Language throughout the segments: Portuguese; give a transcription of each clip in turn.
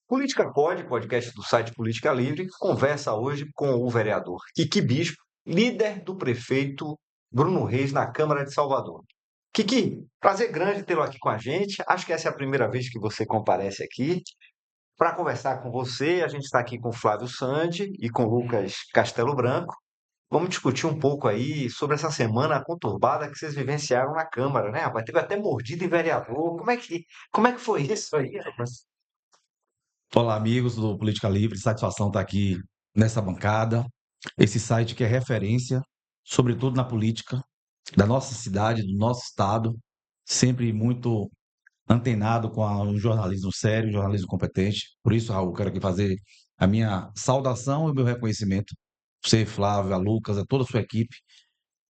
Política Pode, podcast do site Política Livre, conversa hoje com o vereador Kiki Bispo, líder do prefeito Bruno Reis na Câmara de Salvador. Kiki, prazer grande tê-lo aqui com a gente. Acho que essa é a primeira vez que você comparece aqui. Para conversar com você, a gente está aqui com o Flávio Sandi e com o Lucas Castelo Branco. Vamos discutir um pouco aí sobre essa semana conturbada que vocês vivenciaram na Câmara, né, rapaz? Teve até mordida em vereador. Como é que foi isso aí, rapaz? Olá, amigos do Política Livre, satisfação estar aqui nessa bancada. Esse site que é referência, sobretudo na política da nossa cidade, do nosso estado, sempre muito antenado com um jornalismo sério, um jornalismo competente. Por isso, Raul, quero aqui fazer a minha saudação e o meu reconhecimento, você, Flávio, a Lucas, a toda a sua equipe,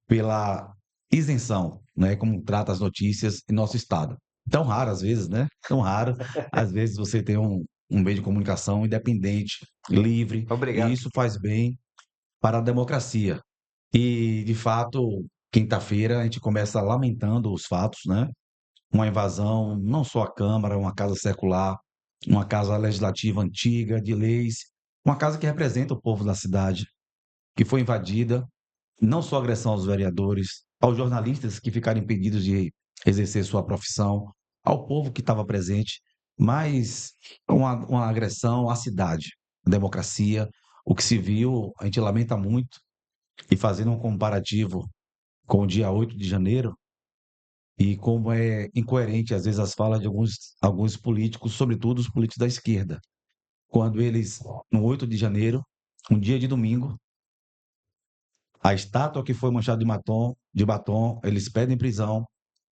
pela isenção, né, como trata as notícias em nosso estado. Tão raro às vezes, né? Tão raro. Às vezes você tem um meio de comunicação independente, livre, e Obrigado, isso Kiki. faz bem para a democracia. E, de fato, quinta-feira a gente começa lamentando os fatos, né? Uma invasão, não só à Câmara, uma casa secular, uma casa legislativa antiga, de leis, uma casa que representa o povo da cidade, que foi invadida, não só agressão aos vereadores, aos jornalistas que ficaram impedidos de exercer sua profissão, ao povo que estava presente, mas uma agressão à cidade, à democracia. O que se viu, a gente lamenta muito, e fazendo um comparativo com o dia 8 de janeiro, e como é incoerente, às vezes, as falas de alguns políticos, sobretudo os políticos da esquerda, quando eles, no 8 de janeiro, um dia de domingo, a estátua que foi manchada de batom, eles pedem prisão,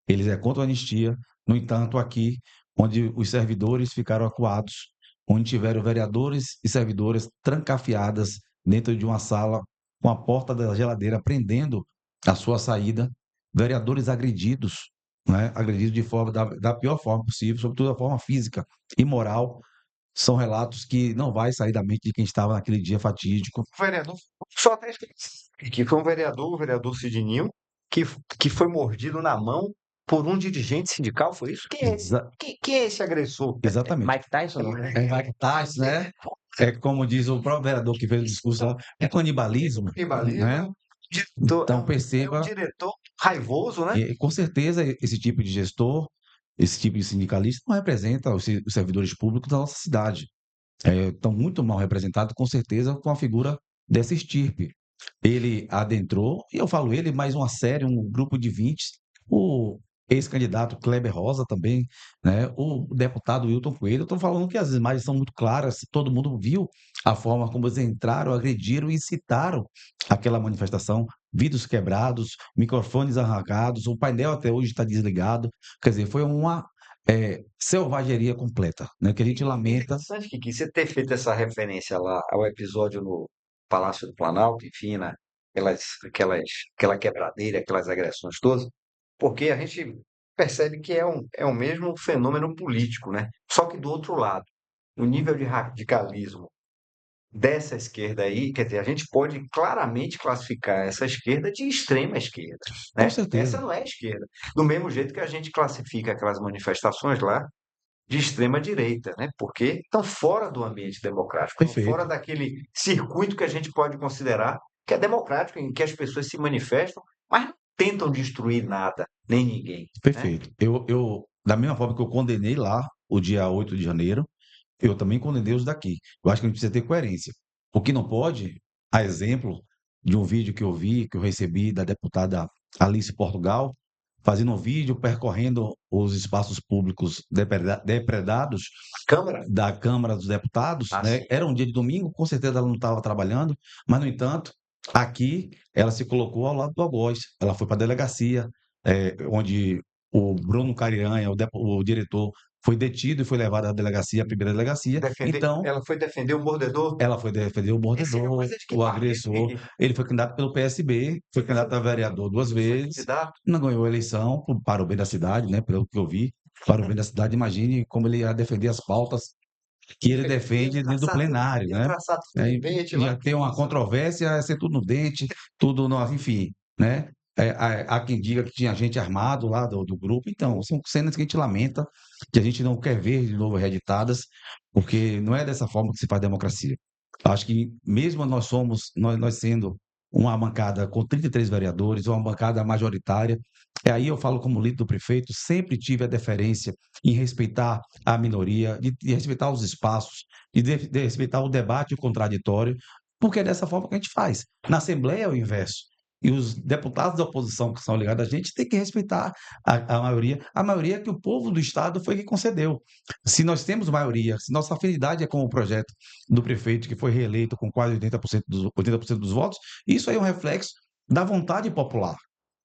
eles é contra a anistia. No entanto, aqui, onde os servidores ficaram acuados, onde tiveram vereadores e servidoras trancafiadas dentro de uma sala, com a porta da geladeira prendendo a sua saída, vereadores agredidos, né? Agredidos de forma da pior forma possível, sobretudo da forma física e moral, são relatos que não vai sair da mente de quem estava naquele dia fatídico. O vereador, só até esqueci, que foi um vereador, o vereador Sidnil, que, que foi mordido na mão por um dirigente sindical, foi isso? Quem é esse? Exa- Quem é esse agressor? Exatamente. Mike Tyson, não é? É Mike Tyson, né? É como diz o próprio vereador que fez o discurso lá, é canibalismo, Canibalismo, né? é Então um perceba, diretor raivoso, né? com certeza esse tipo de gestor, esse tipo de sindicalista não representa os servidores públicos da nossa cidade. Estão muito mal representados, com certeza, com a figura dessa estirpe. Ele adentrou, e eu falo ele, mais uma série, um grupo de 20, o ex-candidato Kleber Rosa também, né? O deputado Wilton Coelho. Estou falando que as imagens são muito claras, todo mundo viu a forma como eles entraram, agrediram e incitaram aquela manifestação, vidros quebrados, microfones arrancados, o painel até hoje está desligado. Quer dizer, foi uma selvageria completa, né? Que a gente lamenta. Interessante, Kiki, você ter feito essa referência lá ao episódio no Palácio do Planalto, enfim, né? Aquela quebradeira, aquelas agressões todas, porque a gente percebe que é o mesmo fenômeno político, né? Só que do outro lado, o nível de radicalismo dessa esquerda aí, quer dizer, a gente pode claramente classificar essa esquerda de extrema esquerda, Com né? Essa certeza, não é esquerda. Do mesmo jeito que a gente classifica aquelas manifestações lá de extrema direita, né? Porque estão fora do ambiente democrático, estão fora perfeito, daquele circuito que a gente pode considerar que é democrático, em que as pessoas se manifestam, mas não tentam destruir nada, nem ninguém, né? perfeito. Da mesma forma que eu condenei lá o dia 8 de janeiro, eu também condenei os daqui. Eu acho que a gente precisa ter coerência. O que não pode, a exemplo de um vídeo que eu vi, que eu recebi da deputada Alice Portugal, fazendo um vídeo percorrendo os espaços públicos depredados Câmara? da Câmara dos Deputados, Ah, né? sim. Era um dia de domingo, com certeza ela não estava trabalhando, mas, no entanto, aqui ela se colocou ao lado do algoz. Ela foi para a delegacia, onde o Bruno Carianha, o diretor, foi detido e foi levado à delegacia, à primeira delegacia. Então, Ela foi defender o mordedor. ela foi defender o Esse rapaz mordedor, é de que o partido, agressor. Kiki? Ele foi candidato pelo PSB, foi candidato a vereador duas Foi vezes, candidato. não ganhou a eleição para o bem da cidade, né? Pelo que eu vi, para o bem da cidade. Imagine como ele ia defender as pautas que ele defende dentro do plenário, Ia né? traçar tudo no Aí dente lá. já tem uma controvérsia, ia ser tudo no dente, tudo no, enfim, né? há quem diga que tinha gente armado lá do grupo. Então, são cenas que a gente lamenta, que a gente não quer ver de novo reeditadas, porque não é dessa forma que se faz democracia. Acho que mesmo nós sendo uma bancada com 33 vereadores, uma bancada majoritária, aí eu falo como líder do prefeito, sempre tive a deferência em respeitar a minoria, de respeitar os espaços, de respeitar o debate e o contraditório, porque é dessa forma que a gente faz. Na Assembleia é o inverso. E os deputados da oposição que são ligados a gente têm que respeitar a maioria que o povo do Estado foi que concedeu. Se nós temos maioria, se nossa afinidade é com o projeto do prefeito que foi reeleito com quase 80% dos votos, isso aí é um reflexo da vontade popular.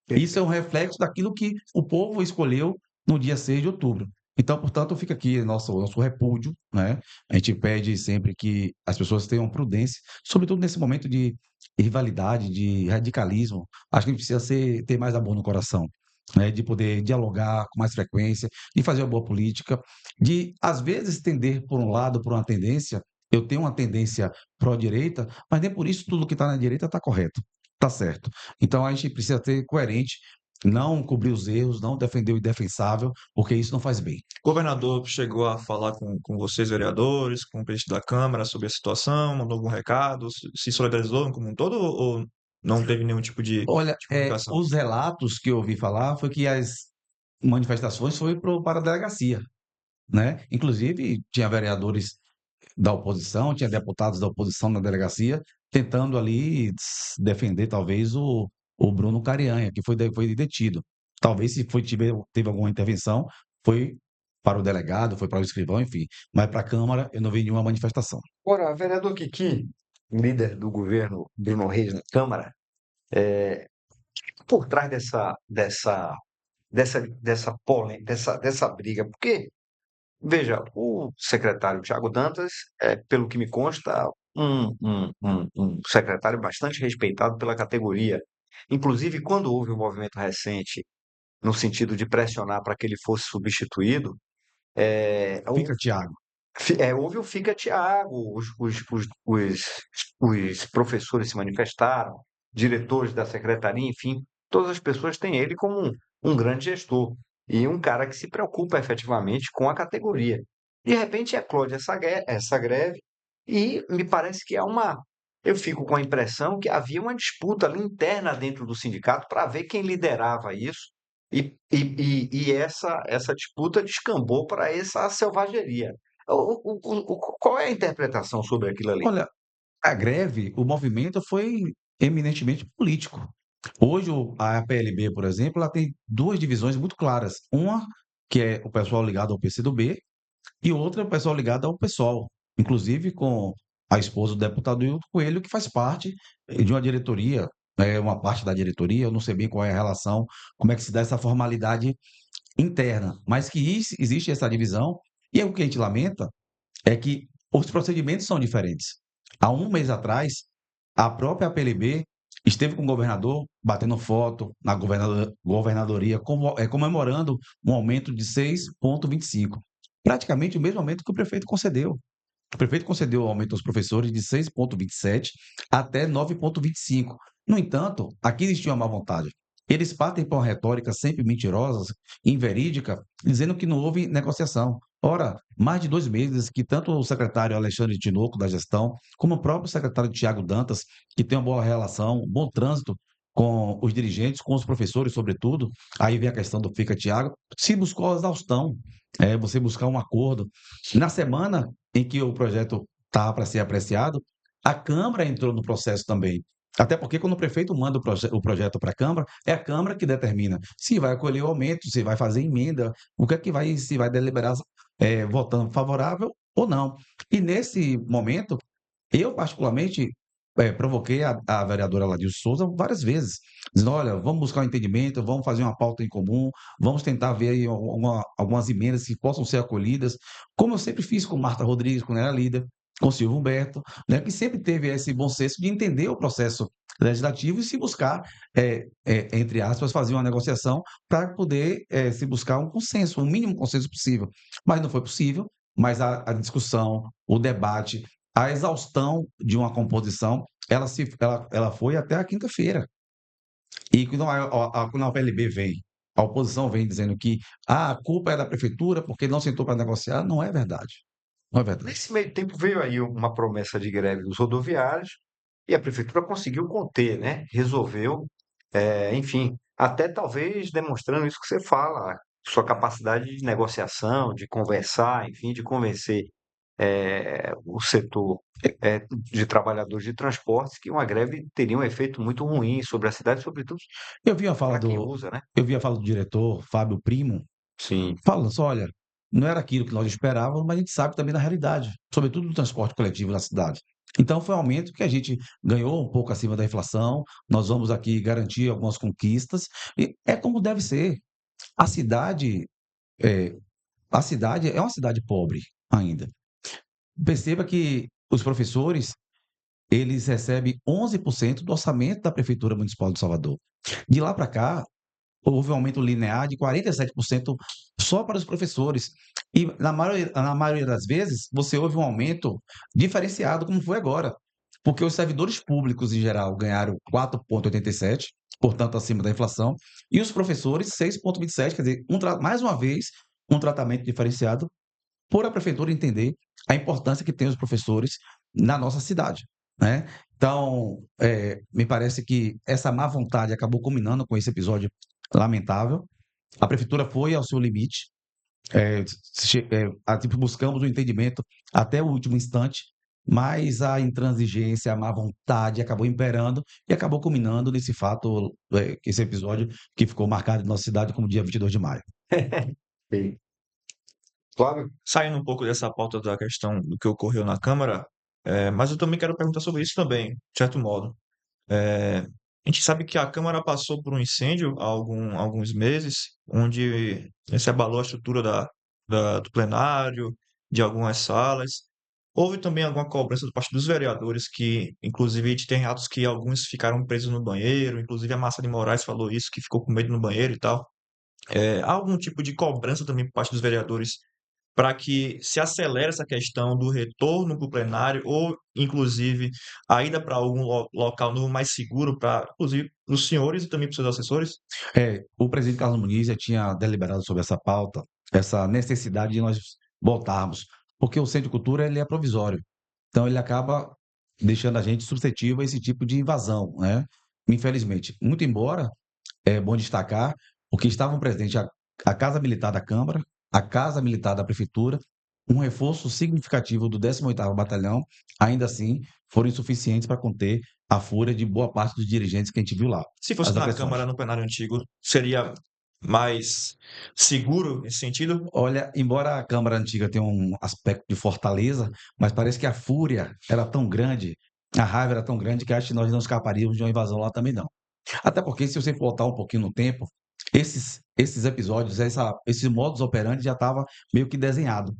Isso é um reflexo daquilo que o povo escolheu no dia 6 de outubro. Então, portanto, fica aqui nosso repúdio, né? A gente pede sempre que as pessoas tenham prudência, sobretudo nesse momento de rivalidade, de radicalismo. Acho que a gente precisa ter mais amor no coração, né? De poder dialogar com mais frequência, de fazer uma boa política, de, às vezes, tender por um lado, por uma tendência. Eu tenho uma tendência pró-direita, mas nem por isso tudo que está na direita está correto, está certo. Então, a gente precisa ser coerente, não cobrir os erros, não defender o indefensável, porque isso não faz bem. O governador chegou a falar com vocês, vereadores, com o presidente da Câmara sobre a situação, mandou algum recado, se solidarizou como um todo ou não teve nenhum tipo Olha, de comunicação? os relatos que eu ouvi falar foi que as manifestações foram para a delegacia, né? Inclusive, tinha vereadores da oposição, tinha deputados da oposição na delegacia, tentando ali defender, talvez, o Bruno Carianha, que foi detido. Talvez, se teve alguma intervenção, foi para o delegado, foi para o escrivão, enfim. Mas para a Câmara, eu não vi nenhuma manifestação. Ora, vereador Kiki, líder do governo Bruno Reis na Câmara, por trás dessa briga, porque, veja, o secretário Tiago Dantas é, pelo que me consta, um secretário bastante respeitado pela categoria. Inclusive, quando houve um movimento recente no sentido de pressionar para que ele fosse substituído, Fica, Tiago. houve o Fica Tiago, os professores se manifestaram, diretores da secretaria, enfim, todas as pessoas têm ele como um grande gestor e um cara que se preocupa efetivamente com a categoria. De repente eclode essa greve e me parece que há uma. Eu fico com a impressão que havia uma disputa ali interna dentro do sindicato para ver quem liderava isso, e essa disputa descambou para essa selvageria. Qual é a interpretação sobre aquilo ali? Olha, a greve, o movimento foi eminentemente político. Hoje, a PLB, por exemplo, ela tem duas divisões muito claras. Uma, que é o pessoal ligado ao PCdoB, e outra, o pessoal ligado ao PSOL, inclusive com a esposa do deputado Hilton Coelho, que faz parte de uma diretoria, uma parte da diretoria, eu não sei bem qual é a relação, como é que se dá essa formalidade interna, mas que existe essa divisão, e o que a gente lamenta é que os procedimentos são diferentes. Há um mês atrás, a própria PLB esteve com o governador batendo foto na governadoria, comemorando um aumento de 6,25. Praticamente o mesmo aumento que o prefeito concedeu. O prefeito concedeu o aumento aos professores de 6,27 até 9,25. No entanto, aqui existia uma má vontade. Eles partem para uma retórica sempre mentirosa, inverídica, dizendo que não houve negociação. Ora, mais de 2 meses que tanto o secretário Alexandre Tinoco, da gestão, como o próprio secretário Tiago Dantas, que tem uma boa relação, um bom trânsito com os dirigentes, com os professores, sobretudo, aí vem a questão do Fica Tiago, se buscou a exaustão, você buscar um acordo. Na semana em que o projeto estava para ser apreciado, a Câmara entrou no processo também. Até porque quando o prefeito manda o projeto para a Câmara, é a Câmara que determina se vai acolher o aumento, se vai fazer emenda, o que é que vai, se vai deliberar votando favorável ou não. E nesse momento, eu particularmente provoquei a vereadora Ladir Souza várias vezes, dizendo, olha, vamos buscar um entendimento, vamos fazer uma pauta em comum, vamos tentar ver aí algumas emendas que possam ser acolhidas, como eu sempre fiz com Marta Rodrigues, quando era líder, com Silvio Humberto, né, que sempre teve esse bom senso de entender o processo legislativo e se buscar, entre aspas, fazer uma negociação para poder se buscar um consenso, um mínimo consenso possível. Mas não foi possível, mas a discussão, o debate, a exaustão de uma composição, ela foi até a quinta-feira. E quando a PLB vem, a oposição vem dizendo que a culpa é da prefeitura porque não sentou para negociar, não é verdade. Não é verdade. Nesse meio tempo veio aí uma promessa de greve dos rodoviários e a prefeitura conseguiu conter, né? Resolveu, enfim, até talvez demonstrando isso que você fala, sua capacidade de negociação, de conversar, enfim, de convencer o setor de trabalhadores de transportes que uma greve teria um efeito muito ruim sobre a cidade, sobretudo Eu vi a fala para quem do, usa, né? eu vi a fala do diretor, Fábio Primo, Sim. falando só, olha, não era aquilo que nós esperávamos, mas a gente sabe também da realidade, sobretudo do transporte coletivo na cidade. Então, foi um aumento que a gente ganhou um pouco acima da inflação, nós vamos aqui garantir algumas conquistas, e é como deve ser. A cidade, é, a cidade é uma cidade pobre ainda. Perceba que os professores, eles recebem 11% do orçamento da Prefeitura Municipal de Salvador. De lá para cá, houve um aumento linear de 47% só para os professores. E na maioria das vezes, você houve um aumento diferenciado, como foi agora. Porque os servidores públicos, em geral, ganharam 4,87, portanto, acima da inflação, e os professores 6,27, quer dizer, mais uma vez, um tratamento diferenciado por a prefeitura entender a importância que tem os professores na nossa cidade, né? Então, me parece que essa má vontade acabou culminando com esse episódio lamentável. A prefeitura foi ao seu limite, tipo, buscamos o entendimento até o último instante, mas a intransigência, a má vontade acabou imperando e acabou culminando nesse fato, esse episódio que ficou marcado em nossa cidade como dia 22 de maio. Sim. Flávio? Saindo um pouco dessa pauta da questão do que ocorreu na Câmara, mas eu também quero perguntar sobre isso também, de certo modo. É, a gente sabe que a Câmara passou por um incêndio há alguns meses, onde se abalou a estrutura do plenário, de algumas salas. Houve também alguma cobrança da parte dos vereadores, que, inclusive, a gente tem relatos que alguns ficaram presos no banheiro, inclusive a Massa de Moraes falou isso, que ficou com medo no banheiro e tal. Há algum tipo de cobrança também por parte dos vereadores para que se acelere essa questão do retorno para o plenário ou, inclusive, a ida para algum local novo mais seguro para, inclusive, para os senhores e também para os seus assessores? O presidente Carlos Muniz já tinha deliberado sobre essa pauta, essa necessidade de nós voltarmos, porque o Centro de Cultura ele é provisório, então ele acaba deixando a gente suscetível a esse tipo de invasão, né? Infelizmente, muito embora, é bom destacar, porque estavam presentes a Casa Militar da Câmara, a Casa Militar da Prefeitura, um reforço significativo do 18º Batalhão, ainda assim, foram insuficientes para conter a fúria de boa parte dos dirigentes que a gente viu lá, Se fosse as na agressões. Câmara, no plenário antigo, seria mais seguro nesse sentido? Olha, embora a Câmara Antiga tenha um aspecto de fortaleza, mas parece que a fúria era tão grande, a raiva era tão grande que acho que nós não escaparíamos de uma invasão lá também não. Até porque se você voltar um pouquinho no tempo, esses episódios, esse modus operandi já estava meio que desenhado.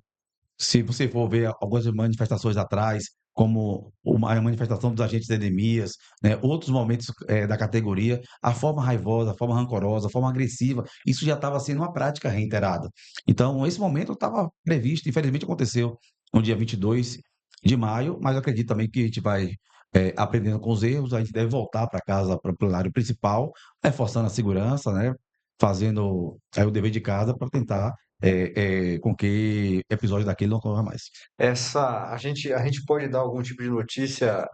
Se você for ver algumas manifestações atrás, como a manifestação dos agentes de endemias, né, outros momentos da categoria, a forma raivosa, a forma rancorosa, a forma agressiva, isso já estava sendo uma prática reiterada. Então, esse momento estava previsto, infelizmente aconteceu no dia 22 de maio, mas eu acredito também que a gente vai aprendendo com os erros, a gente deve voltar para casa, para o plenário principal, reforçando a segurança, né, fazendo o dever de casa para tentar com que episódio daquele não ocorra mais. A gente pode dar algum tipo de notícia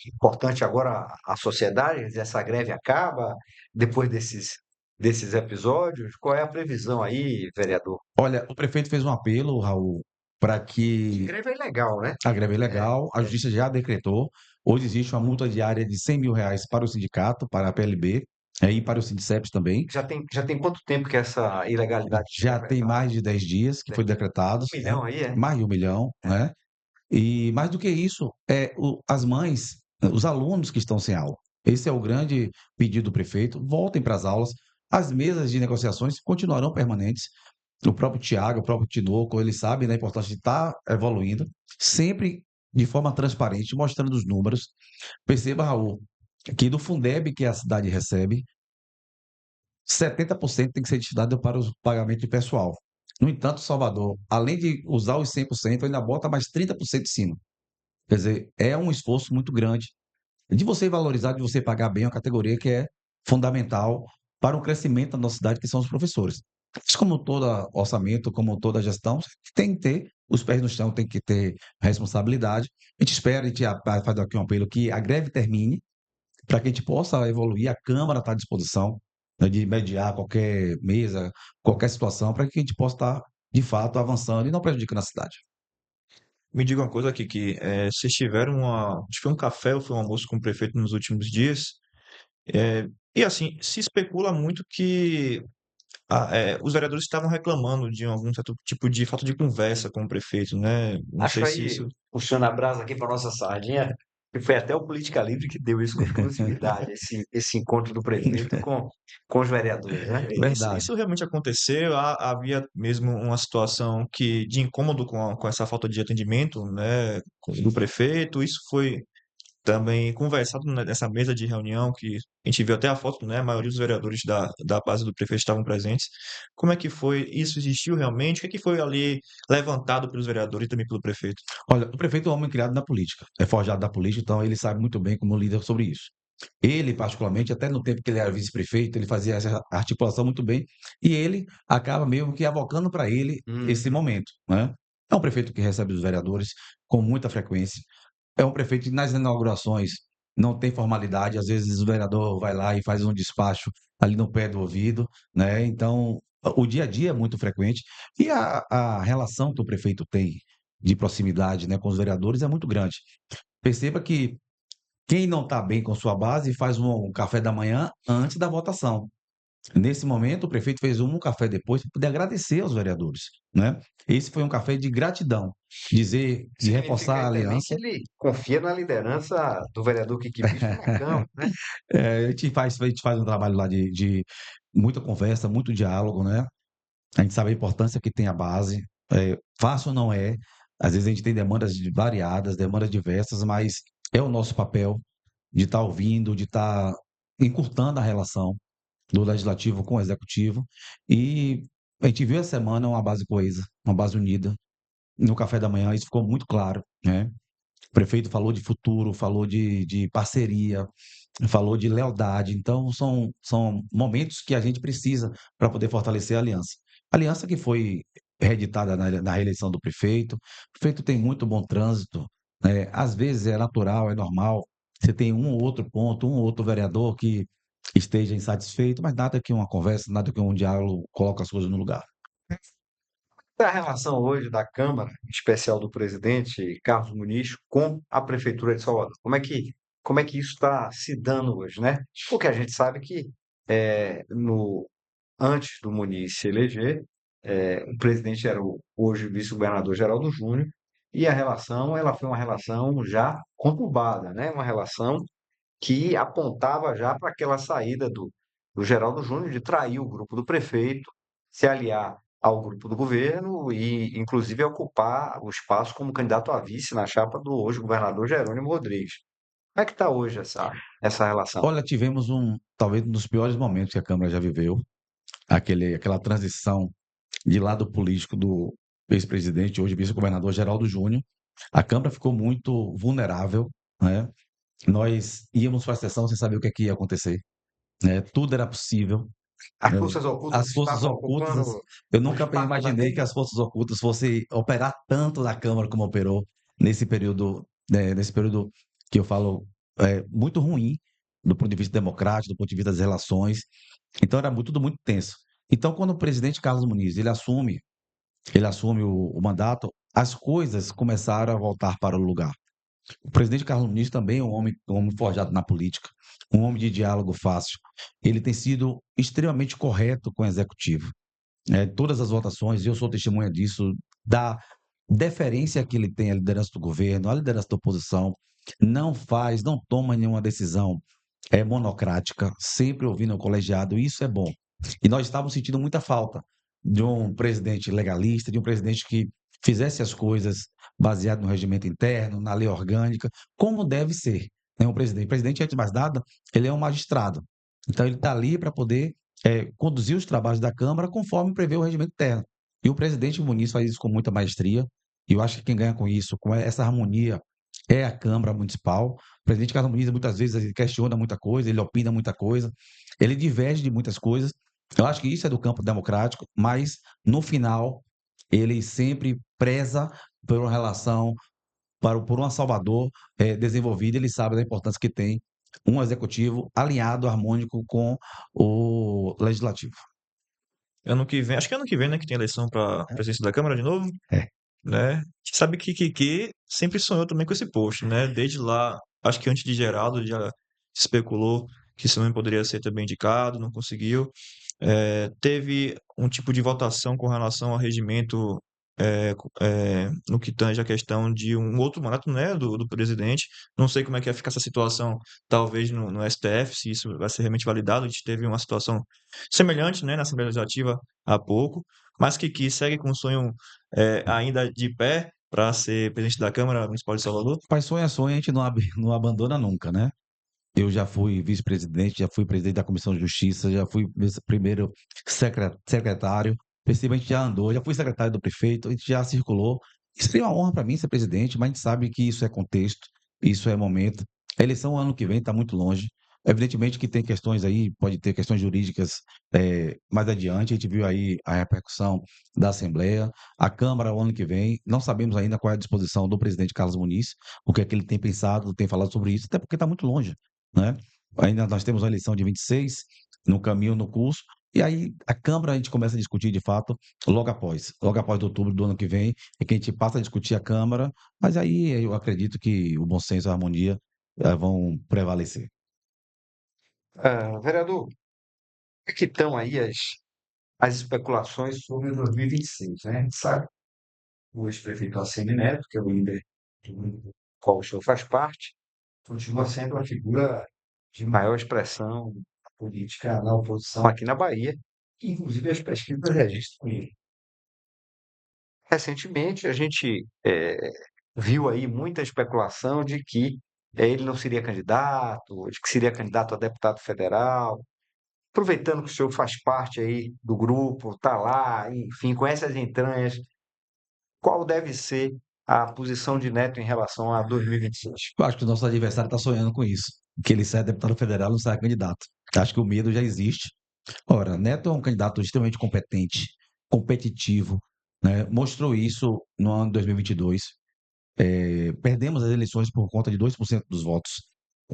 importante agora à sociedade? Quer dizer, essa greve acaba depois desses episódios? Qual é a previsão aí, vereador? Olha, o prefeito fez um apelo, Raul, para que Greve é ilegal, né? a greve é É, legal, a é. justiça já decretou. Hoje existe uma multa diária de R$ 100.000 para o sindicato, para a PLB, e para o Sindiceps também. Já tem quanto tempo que essa ilegalidade está Já tem decretada? mais de 10 dias que foi decretado, Um né? milhão aí, é? Mais de 1 milhão, É. né? E mais do que isso, as mães, os alunos que estão sem aula. Esse é o grande pedido do prefeito. Voltem para as aulas. As mesas de negociações continuarão permanentes. O próprio Tiago, o próprio Tinoco, eles sabem da importância de estar evoluindo, sempre de forma transparente, mostrando os números. Perceba, Raul, que do Fundeb que a cidade recebe, 70% tem que ser destinado para o pagamento de pessoal. No entanto, Salvador, além de usar os 100%, ainda bota mais 30% em cima. Quer dizer, é um esforço muito grande de você valorizar, de você pagar bem a categoria que é fundamental para o crescimento da nossa cidade, que são os professores. Mas como todo orçamento, como toda gestão, tem que ter os pés no chão, tem que ter responsabilidade. A gente espera, a gente faz aqui um apelo que a greve termine, para que a gente possa evoluir. A Câmara está à disposição, né, de mediar qualquer mesa, qualquer situação, para que a gente possa estar, de fato, avançando e não prejudicando a cidade. Me diga uma coisa aqui, que vocês tiveram acho que foi um café ou foi um almoço com o prefeito nos últimos dias, é, e assim, se especula muito que os vereadores estavam reclamando de algum certo tipo de falta de conversa com o prefeito, né? Não Acho sei se aí, isso. puxando a brasa aqui para nossa sardinha, que foi até o Política Livre que deu isso com exclusividade, esse encontro do prefeito com os vereadores, né? Verdade. Isso realmente aconteceu? Havia mesmo uma situação de incômodo com essa falta de atendimento, né, do prefeito? Isso foi também conversado nessa mesa de reunião que a gente viu até a foto, né? A maioria dos vereadores da base do prefeito estavam presentes. Como é que foi? Isso existiu realmente? O que é que foi ali levantado pelos vereadores e também pelo prefeito? Olha, o prefeito é um homem criado na política, é forjado da política, então ele sabe muito bem como líder sobre isso. Ele, particularmente, até no tempo que ele era vice-prefeito, ele fazia essa articulação muito bem, e ele acaba mesmo que avocando para ele esse Hum, momento, né? É um prefeito que recebe os vereadores com muita frequência. É um prefeito que nas inaugurações não tem formalidade, às vezes o vereador vai lá e faz um despacho ali no pé do ouvido, né? Então, o dia a dia é muito frequente e a relação que o prefeito tem de proximidade, né, com os vereadores é muito grande. Perceba que quem não está bem com sua base faz um café da manhã antes da votação. Nesse momento, o prefeito fez um café depois para poder agradecer aos vereadores, né? Esse foi um café de gratidão, dizer, de significa reforçar a aí também que aliança. ele confia na liderança do vereador Kiki Bispo na Câmara, né? A gente faz um trabalho lá de muita conversa, muito diálogo, né? A gente sabe a importância que tem a base. Fácil não é. Às vezes a gente tem demandas variadas, demandas diversas, mas é o nosso papel de estar ouvindo, de estar encurtando a relação do legislativo com o executivo. E a gente viu essa semana uma base coesa, uma base unida. No café da manhã, isso ficou muito claro, né? O prefeito falou de futuro, falou de parceria, falou de lealdade. Então, são momentos que a gente precisa para poder fortalecer a aliança. A aliança que foi reeditada na reeleição do prefeito. O prefeito tem muito bom trânsito, né? Às vezes é natural, é normal. Você tem um ou outro ponto, um ou outro vereador que esteja insatisfeito, mas nada que uma conversa, nada que um diálogo coloque as coisas no lugar. A relação hoje da Câmara, em especial do presidente Carlos Muniz, com a Prefeitura de Salvador. Como é que isso está se dando hoje, né? Porque a gente sabe que antes do Muniz se eleger, o presidente era o hoje vice-governador Geraldo Júnior, e a relação ela foi uma relação já conturbada, né? Uma relação que apontava já para aquela saída do Geraldo Júnior de trair o grupo do prefeito, se aliar ao grupo do governo e, inclusive, ocupar o espaço como candidato a vice na chapa do hoje governador Jerônimo Rodrigues. Como é que está hoje essa relação? Olha, tivemos talvez um dos piores momentos que a Câmara já viveu, aquela transição de lado político do ex-presidente, hoje vice-governador Geraldo Júnior. A Câmara ficou muito vulnerável, né? Nós íamos para a sessão sem saber o que, é que ia acontecer, né? Tudo era possível. As Né? forças ocultas As forças estavam ocultas, ocupando eu o nunca espaço da imaginei que Câmara? as forças ocultas fossem operar tanto na Câmara como operou nesse período, né, nesse período que eu falo muito ruim do ponto de vista democrático, do ponto de vista das relações. Então era tudo muito tenso. Então, quando o presidente Carlos Muniz ele assume o mandato, as coisas começaram a voltar para o lugar. O presidente Carlos Muniz também é um homem forjado na política, um homem de diálogo fácil. Ele tem sido extremamente correto com o executivo. Todas as votações, eu sou testemunha disso, da deferência que ele tem à liderança do governo, à liderança da oposição, não toma nenhuma decisão monocrática, sempre ouvindo o colegiado, e isso é bom. E nós estávamos sentindo muita falta de um presidente legalista, de um presidente que fizesse as coisas baseado no regimento interno, na lei orgânica, como deve ser, né, um presidente. O presidente, antes de mais nada, ele é um magistrado. Então, ele está ali para poder conduzir os trabalhos da Câmara conforme prevê o regimento interno. E o presidente Muniz faz isso com muita maestria, e eu acho que quem ganha com isso, com essa harmonia é a Câmara Municipal. O presidente Carlos Muniz, muitas vezes, ele questiona muita coisa, ele opina muita coisa, ele diverge de muitas coisas. Eu acho que isso é do campo democrático, mas, no final, ele sempre preza por uma relação, por uma Salvador desenvolvida. Ele sabe da importância que tem um executivo alinhado, harmônico com o legislativo. Ano que vem, acho que ano que vem, né, que tem eleição para presidência da Câmara de novo, É. né? A gente sabe que Kiki sempre sonhou também com esse posto, né? Desde lá, acho que antes de Geraldo já se especulou que esse nome poderia ser também indicado, não conseguiu. Teve um tipo de votação com relação ao regimento, no que tange a questão de um outro mandato, né, do presidente. Não sei como é que vai ficar essa situação, talvez no STF, se isso vai ser realmente validado. A gente teve uma situação semelhante, né, na Assembleia Legislativa há pouco, mas que segue com o sonho ainda de pé para ser presidente da Câmara Municipal de Salvador. Mas sonho é sonho, a gente não abandona nunca, né? Eu já fui vice-presidente, já fui presidente da Comissão de Justiça, já fui primeiro secretário, perceba, a gente já andou, já fui secretário do prefeito, a gente já circulou. Isso seria uma honra para mim ser presidente, mas a gente sabe que isso é contexto, isso é momento. A eleição ano que vem está muito longe. Evidentemente que tem questões aí, pode ter questões jurídicas mais adiante. A gente viu aí a repercussão da Assembleia, a Câmara o ano que vem. Não sabemos ainda qual é a disposição do presidente Carlos Muniz, o que é que ele tem pensado, tem falado sobre isso, até porque está muito longe, né? Ainda nós temos a eleição de 26 no caminho, no curso, e aí a Câmara a gente começa a discutir de fato logo após outubro do ano que vem, é que a gente passa a discutir a Câmara, mas aí eu acredito que o bom senso e a harmonia vão prevalecer. Vereador, como é que estão aí as especulações sobre 2026, né? A gente sabe o ex-prefeito Assemi Neto, que é o líder do grupo do qual o senhor faz parte, continua sendo a figura de maior expressão política na oposição aqui na Bahia, que inclusive as pesquisas registram ele. Recentemente, a gente viu aí muita especulação de que ele não seria candidato, de que seria candidato a deputado federal. Aproveitando que o senhor faz parte aí do grupo, está lá, enfim, conhece as entranhas, qual deve ser a posição de Neto em relação a 2026? Eu acho que o nosso adversário está sonhando com isso, que ele saia deputado federal e não saia candidato. Acho que o medo já existe. Ora, Neto é um candidato extremamente competente, competitivo, né? Mostrou isso no ano de 2022. Perdemos as eleições por conta de 2% dos votos.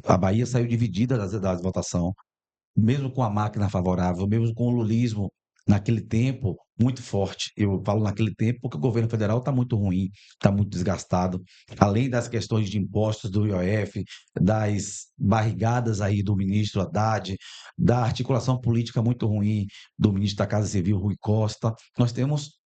A Bahia saiu dividida da votação, mesmo com a máquina favorável, mesmo com o lulismo naquele tempo muito forte. Eu falo naquele tempo porque o governo federal está muito ruim, está muito desgastado. Além das questões de impostos do IOF, das barrigadas aí do ministro Haddad, da articulação política muito ruim do ministro da Casa Civil, Rui Costa, nós temos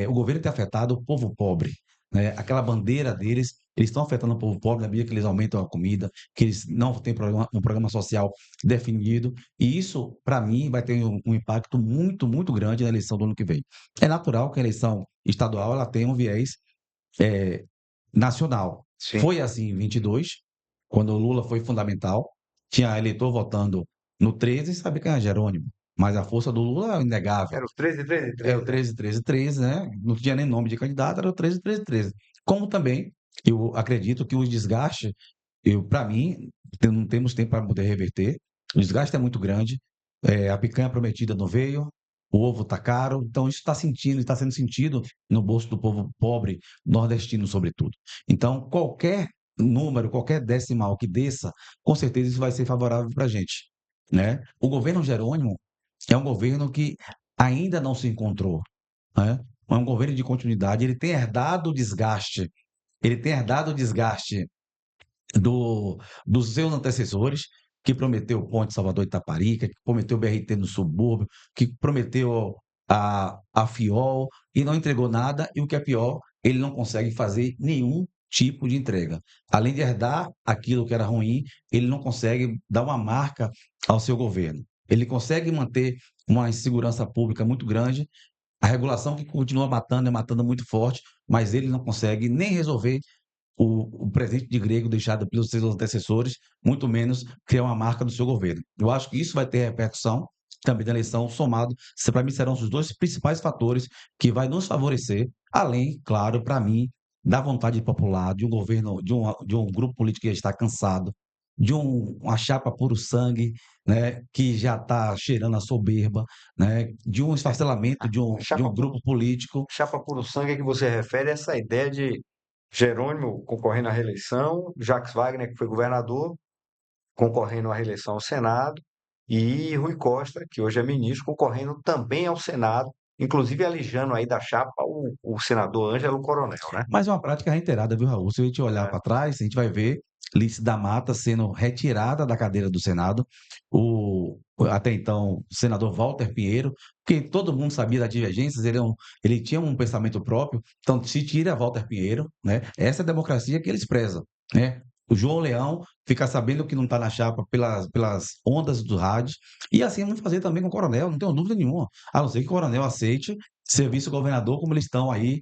o governo tem afetado o povo pobre, né? Aquela bandeira deles, eles estão afetando o povo pobre na medida que eles aumentam a comida, que eles não têm um programa social definido, e isso, para mim, vai ter um impacto muito, muito grande na eleição do ano que vem. É natural que a eleição estadual ela tenha um viés eh, nacional. Sim. Foi assim em 22, quando o Lula foi fundamental, tinha eleitor votando no 13, sabe quem é Jerônimo, mas a força do Lula é inegável. Era o 13, 13, É o 13, né? 13, 13, 13, né? Não tinha nem nome de candidato, era o 13, 13, 13. Como também, eu acredito que o desgaste, para mim, não temos tempo para poder reverter. O desgaste é muito grande. A picanha prometida não veio, o ovo está caro, então isso está sendo sentido no bolso do povo pobre, nordestino, sobretudo. Então, qualquer número, qualquer decimal que desça, com certeza isso vai ser favorável para a gente, né? O governo Jerônimo é um governo que ainda não se encontrou, né? É um governo de continuidade, ele tem herdado o desgaste dos seus antecessores, que prometeu Ponte Salvador Itaparica, que prometeu BRT no subúrbio, que prometeu a FIOL e não entregou nada, e o que é pior, ele não consegue fazer nenhum tipo de entrega. Além de herdar aquilo que era ruim, ele não consegue dar uma marca ao seu governo. Ele consegue manter uma insegurança pública muito grande, a regulação que continua matando, é matando muito forte, mas ele não consegue nem resolver o presente de grego deixado pelos seus antecessores, muito menos criar uma marca do seu governo. Eu acho que isso vai ter repercussão também da eleição, somado, para mim serão os dois principais fatores que vai nos favorecer, além, claro, para mim, da vontade popular, de um governo, de um grupo político que já está cansado, de uma chapa puro sangue, né, que já está cheirando a soberba, né, de um esfacelamento de A um grupo político. chapa puro sangue é que você refere a essa ideia de Jerônimo concorrendo à reeleição, Jacques Wagner, que foi governador, concorrendo à reeleição ao Senado, e Rui Costa, que hoje é ministro, concorrendo também ao Senado, inclusive alijando aí da chapa o senador Ângelo Coronel, né? Mas é uma prática reiterada, viu, Raul? Se a gente olhar É. para trás, a gente vai ver Lídice da Mata sendo retirada da cadeira do Senado, até então, o senador Walter Pinheiro, que todo mundo sabia das divergências, ele tinha um pensamento próprio, então se tira Walter Pinheiro, né? Essa é a democracia que eles prezam, né? O João Leão fica sabendo que não está na chapa pelas ondas do rádio, e assim vamos fazer também com o Coronel, não tenho dúvida nenhuma, a não ser que o Coronel aceite ser vice-governador, como eles estão aí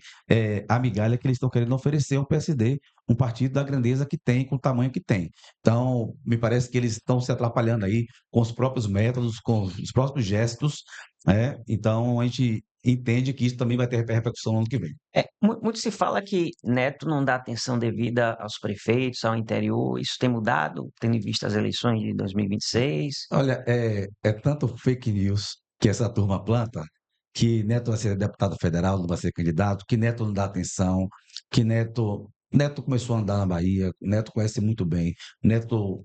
a migalha que eles estão querendo oferecer ao PSD, um partido da grandeza que tem, com o tamanho que tem. Então, me parece que eles estão se atrapalhando aí com os próprios métodos, com os próprios gestos, né? Então, a gente entende que isso também vai ter repercussão no ano que vem. Muito se fala que Neto não dá atenção devida aos prefeitos, ao interior. Isso tem mudado, tendo em vista as eleições de 2026? Olha, é tanto fake news que essa turma planta, que Neto vai ser deputado federal, não vai ser candidato, que Neto não dá atenção, que Neto começou a andar na Bahia, Neto conhece muito bem, Neto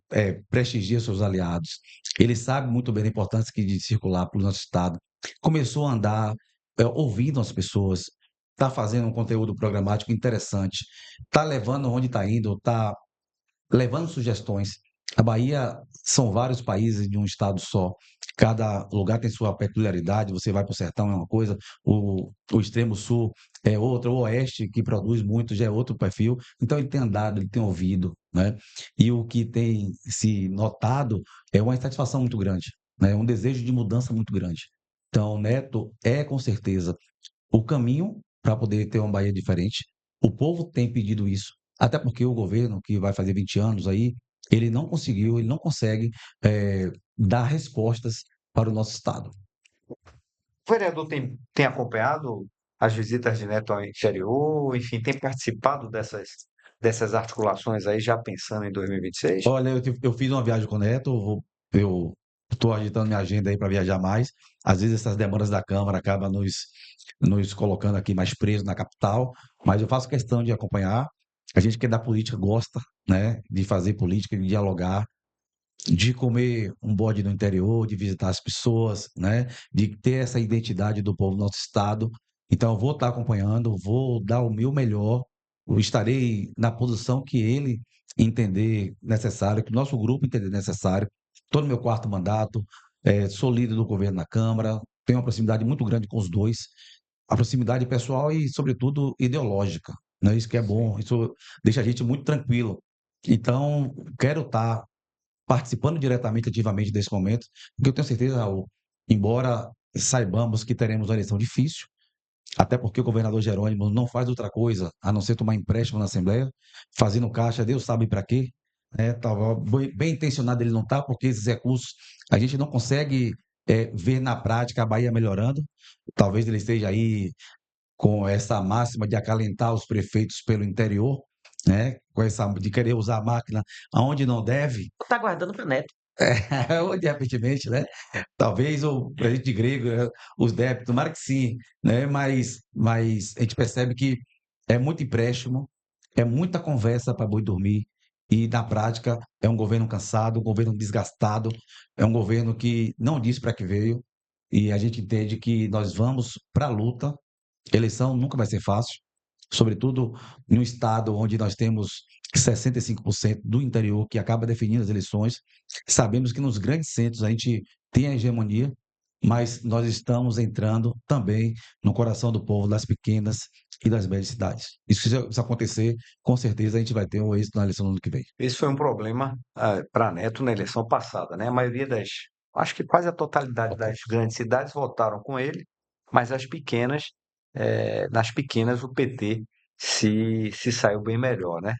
prestigia seus aliados, ele sabe muito bem da importância de circular pelo nosso estado, começou a andar ouvindo as pessoas, está fazendo um conteúdo programático interessante, está levando onde está indo, está levando sugestões. A Bahia são vários países de um estado só. Cada lugar tem sua peculiaridade. Você vai para o sertão é uma coisa, o extremo sul é outra, o oeste que produz muito já é outro perfil. Então ele tem andado, ele tem ouvido, né? E o que tem se notado é uma insatisfação muito grande, né? Um desejo de mudança muito grande. Então, Neto é com certeza o caminho para poder ter uma Bahia diferente. O povo tem pedido isso, até porque o governo, que vai fazer 20 anos aí, ele não conseguiu, ele não consegue dar respostas para o nosso Estado. O vereador tem acompanhado as visitas de Neto ao interior, enfim, tem participado dessas articulações aí, já pensando em 2026? Olha, eu fiz uma viagem com o Neto, eu estou agitando minha agenda aí para viajar mais. Às vezes essas demandas da Câmara acabam nos colocando aqui mais presos na capital, mas eu faço questão de acompanhar. A gente que é da política gosta, né, de fazer política, de dialogar, de comer um bode no interior, de visitar as pessoas, né, de ter essa identidade do povo do nosso estado. Então, eu vou estar acompanhando, vou dar o meu melhor, eu estarei na posição que ele entender necessário, que o nosso grupo entender necessário. Estou no meu quarto mandato, sou líder do governo na Câmara, tenho uma proximidade muito grande com os dois, a proximidade pessoal e, sobretudo, ideológica, né? Isso que é Sim. bom, isso deixa a gente muito tranquilo. Então, quero estar participando diretamente, ativamente desse momento, porque eu tenho certeza, Raul, embora saibamos que teremos uma eleição difícil, até porque o governador Jerônimo não faz outra coisa a não ser tomar empréstimo na Assembleia, fazendo caixa, Deus sabe para quê, né? Tava bem intencionado ele não está, porque esses recursos a gente não consegue ver na prática a Bahia melhorando. Talvez ele esteja aí com essa máxima de acalentar os prefeitos pelo interior, né? Com essa de querer usar a máquina aonde não deve, Tá guardando para Neto. ou de repentemente, né? Talvez o presente grego, os débitos, tomara que sim, né? Mas a gente percebe que é muito empréstimo, é muita conversa para boi dormir, e na prática é um governo cansado, um governo desgastado, é um governo que não diz para que veio, e a gente entende que nós vamos para a luta. Eleição nunca vai ser fácil, sobretudo em um estado onde nós temos 65% do interior que acaba definindo as eleições. Sabemos que nos grandes centros a gente tem a hegemonia, mas nós estamos entrando também no coração do povo das pequenas e das médias cidades. Se acontecer, com certeza a gente vai ter um êxito na eleição do ano que vem. Esse foi um problema para Neto na eleição passada, né? A maioria acho que quase a totalidade das grandes cidades votaram com ele, mas nas pequenas o PT se saiu bem melhor, né?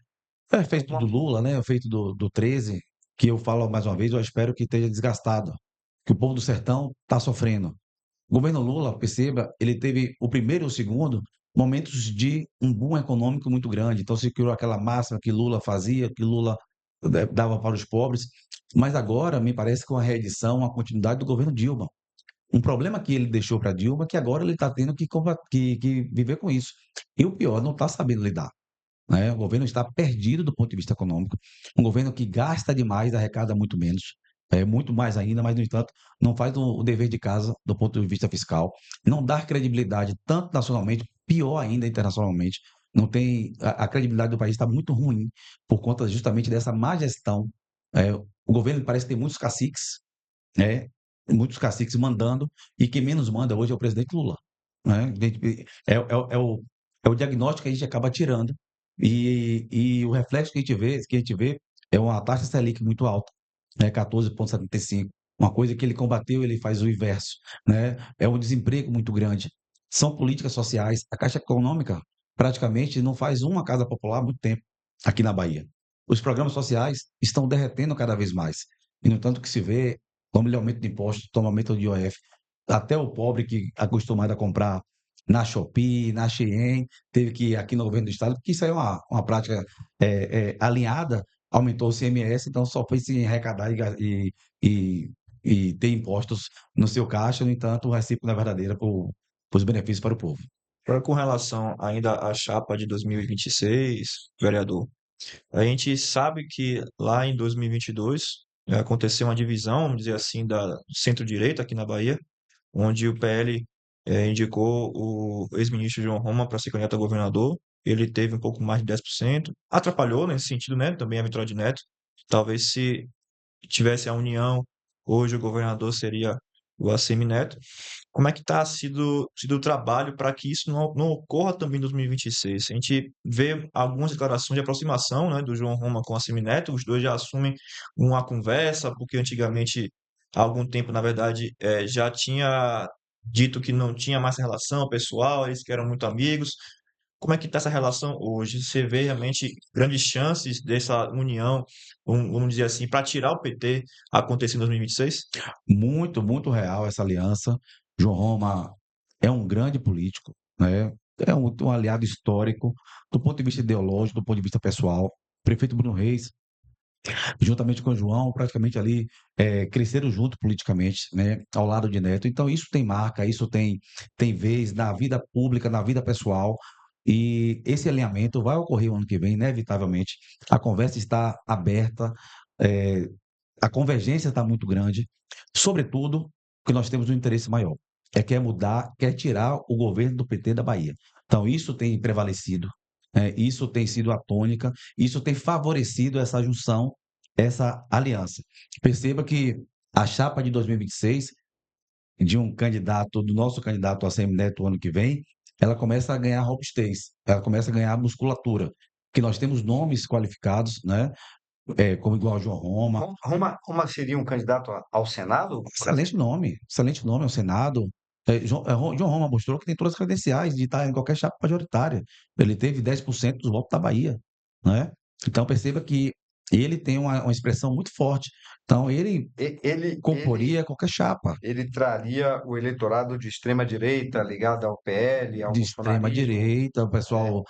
É feito do Lula, né? É feito do 13, que eu falo mais uma vez, eu espero que esteja desgastado, que o povo do sertão está sofrendo. O governo Lula, perceba, ele teve o primeiro e o segundo momentos de um boom econômico muito grande. Então, se criou aquela máxima que Lula fazia, que Lula dava para os pobres. Mas agora, me parece que uma reedição, uma continuidade do governo Dilma. Um problema que ele deixou para Dilma, que agora ele está tendo que viver com isso. E o pior, não está sabendo lidar. Né? O governo está perdido do ponto de vista econômico. Um governo que gasta demais, arrecada muito menos. Muito mais ainda, mas, no entanto, não faz o dever de casa do ponto de vista fiscal. Não dá credibilidade, tanto nacionalmente, pior ainda internacionalmente. Não tem, a credibilidade do país está muito ruim por conta justamente dessa má gestão. O governo parece ter muitos caciques, né? Muitos caciques mandando, e quem menos manda hoje é o presidente Lula. Né? É o diagnóstico que a gente acaba tirando, e o reflexo que a gente vê é uma taxa Selic muito alta, né? 14,75. Uma coisa que ele combateu, ele faz o inverso. Né? É um desemprego muito grande. São políticas sociais. A Caixa Econômica praticamente não faz uma casa popular há muito tempo aqui na Bahia. Os programas sociais estão derretendo cada vez mais. E, no entanto, que se vê, toma aumento de impostos, toma aumento de IOF. Até o pobre que é acostumado a comprar na Shopee, na Shein, teve que ir aqui no governo do estado, porque isso aí é uma prática alinhada, aumentou o CMS, então só foi se arrecadar e ter impostos no seu caixa, no entanto, o recíproco não é verdadeira para os benefícios para o povo. Agora, com relação ainda à chapa de 2026, vereador, a gente sabe que lá em 2022 aconteceu uma divisão, vamos dizer assim, da centro-direita aqui na Bahia, onde o PL indicou o ex-ministro João Roma para ser candidato a governador. Ele teve um pouco mais de 10%. Atrapalhou nesse sentido, né? Também a vitória de Neto. Talvez se tivesse a união, hoje o governador seria o ACM Neto. Como é que está sido o trabalho para que isso não ocorra também em 2026? A gente vê algumas declarações de aproximação, né, do João Roma com o ACM Neto, os dois já assumem uma conversa, porque antigamente, há algum tempo, na verdade, já tinha dito que não tinha mais relação pessoal, eles que eram muito amigos. Como é que está essa relação hoje? Você vê realmente grandes chances dessa união, vamos dizer assim, para tirar o PT acontecer em 2026? Muito, muito real essa aliança. João Roma é um grande político, né? É um aliado histórico, do ponto de vista ideológico, do ponto de vista pessoal. Prefeito Bruno Reis, juntamente com o João, praticamente ali cresceram junto politicamente, né? Ao lado de Neto. Então, isso tem marca, isso tem vez na vida pública, na vida pessoal. E esse alinhamento vai ocorrer o ano que vem, inevitavelmente. A conversa está aberta, eh, a convergência está muito grande, sobretudo porque nós temos um interesse maior, quer mudar, quer tirar o governo do PT da Bahia. Então, isso tem prevalecido, isso tem sido a tônica, isso tem favorecido essa junção, essa aliança. Perceba que a chapa de 2026, de um candidato, do nosso candidato a Neto ano que vem, ela começa a ganhar robustez, ela começa a ganhar musculatura, que nós temos nomes qualificados, né? Como igual o João Roma. Roma seria um candidato ao Senado, Excelente nome ao Senado. João Roma mostrou que tem todas as credenciais de estar em qualquer chapa majoritária. Ele teve 10% dos votos da Bahia, né? Então perceba que ele tem uma expressão muito forte. Então ele ele comporia qualquer chapa ele traria o eleitorado de extrema direita ligado ao PL, ao de extrema bolsonarismo. direita, o pessoal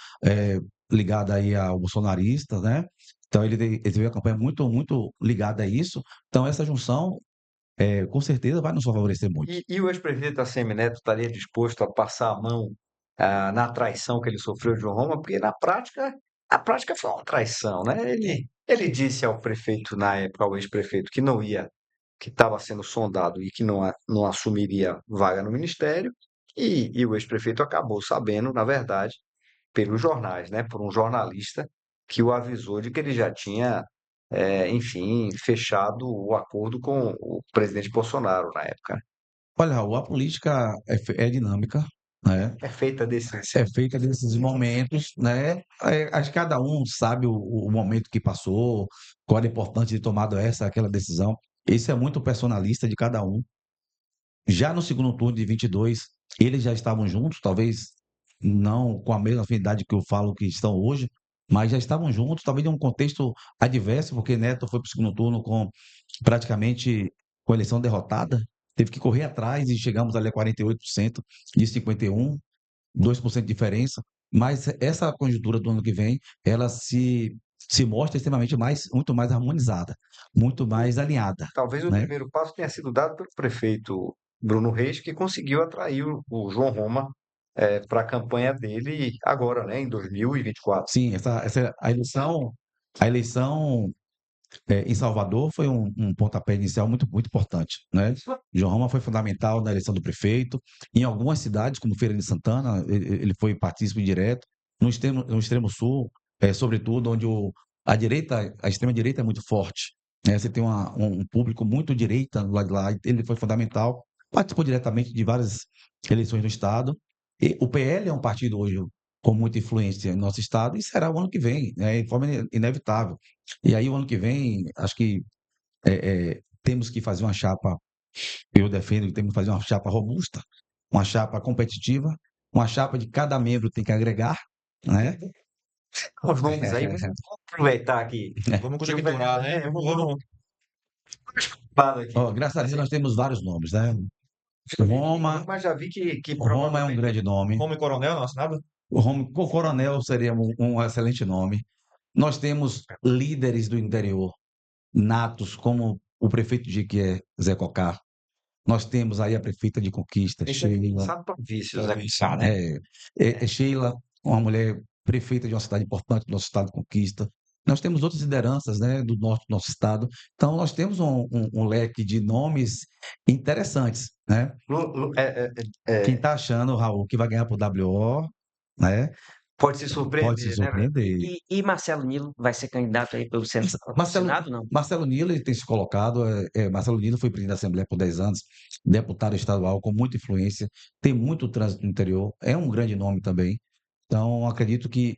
ligado aí ao bolsonarista, né? Então ele teve uma campanha muito, muito ligada a isso. Então essa junção com certeza vai nos favorecer muito. E o ex-prefeito Assemineto estaria disposto a passar a mão na traição que ele sofreu de João Roma, porque a prática foi uma traição, né? Ele disse ao prefeito na época, ao ex-prefeito, que não ia, que estava sendo sondado e que não assumiria vaga no ministério, e o ex-prefeito acabou sabendo, na verdade, pelos jornais, né? Por um jornalista que o avisou de que ele já tinha, enfim, fechado o acordo com o presidente Bolsonaro na época. Olha, Raul, a política é dinâmica, né? É feita desses. É feita desses momentos, né? Acho que cada um sabe o momento que passou, qual era a importância de tomar aquela decisão. Isso é muito personalista de cada um. Já no segundo turno de 22, eles já estavam juntos, talvez não com a mesma afinidade que eu falo que estão hoje, mas já estavam juntos, talvez em um contexto adverso, porque Neto foi para o segundo turno praticamente com a eleição derrotada, teve que correr atrás e chegamos ali a 48% de 51%. 2% de diferença, mas essa conjuntura do ano que vem, ela se mostra extremamente muito mais harmonizada, muito mais alinhada, Talvez o né? primeiro passo tenha sido dado pelo prefeito Bruno Reis, que conseguiu atrair o João Roma para a campanha dele agora, né, em 2024. Sim, a eleição em Salvador foi um pontapé inicial muito importante, né? João Roma foi fundamental na eleição do prefeito. Em algumas cidades, como Feira de Santana, ele foi partícipe direto. No extremo sul, sobretudo, onde a extrema-direita é muito forte, né? Você tem um público muito direita do lado de lá, ele foi fundamental. Participou diretamente de várias eleições no estado. E o PL é um partido hoje com muita influência no nosso estado e será o ano que vem, né, de forma inevitável. E aí, o ano que vem, acho que temos que fazer uma chapa, eu defendo que temos que fazer uma chapa robusta, uma chapa competitiva, uma chapa de cada membro tem que agregar, né? Os nomes aí, vamos aproveitar aqui. Vamos Que o conjecturar, né? vamos falar aqui. Ó, graças a Deus nós temos vários nomes, né? Roma, Mas já vi que Roma é um provavelmente grande nome. Home Coronel, não assinado? O Coronel seria um excelente nome. Nós temos líderes do interior, natos, como o prefeito de Jequié, Zé Cocá. Nós temos aí a prefeita de Conquista, esse é Sheila. sabe para vícios, Já né? vi isso, né? Sheila, uma mulher prefeita de uma cidade importante do nosso estado de Conquista. Nós temos outras lideranças, né, do norte do nosso estado. Então, nós temos um leque de nomes interessantes, né? Lu- Lu- é, é, Quem é, está achando, Raul, que vai ganhar por WO, né, pode se pode se surpreender, né, velho? surpreender. E Marcelo Nilo vai ser candidato aí pelo Marcelo, Senado, não? Marcelo Nilo ele tem se colocado. Marcelo Nilo foi presidente da Assembleia por 10 anos, deputado estadual com muita influência, tem muito trânsito no interior, é um grande nome também. Então, acredito que